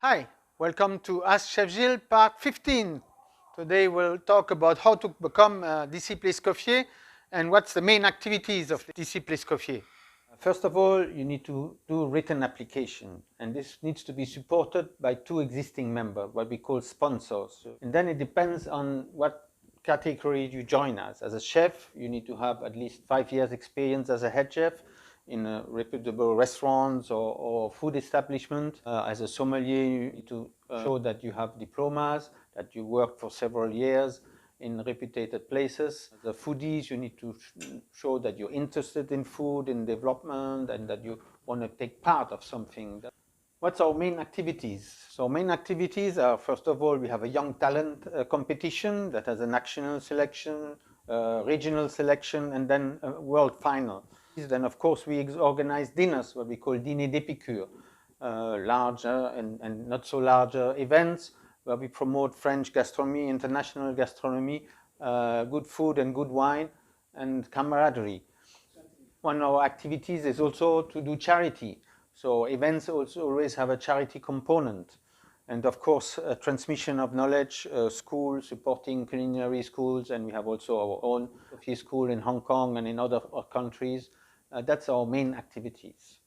Hi, welcome to Ask Chef Gilles, part 15. Today we'll talk about how to become a disciple Escoffier and what's the main activities of the disciple Escoffier. First of all, you need to do written application, and this needs to be supported by two existing members, what we call sponsors. And then it depends on what category you join as. As a chef, you need to have at least 5 years experience as a head chef in a reputable restaurants or food establishment. As a sommelier, you need to show that you have diplomas, that you worked for several years in reputed places. The foodies, you need to show that you're interested in food, in development, and that you want to take part of something. What's our main activities? So main activities are, first of all, we have a young talent competition that has a national selection, regional selection, and then a world final. Then, of course, we organize dinners, what we call dîner d'épicure, larger and not so larger events where we promote French gastronomy, international gastronomy, good food and good wine, and camaraderie. One of our activities is also to do charity. So events also always have a charity component. And of course, a transmission of knowledge, school, supporting culinary schools, and we have also our own coffee school in Hong Kong and in other countries. That's our main activities.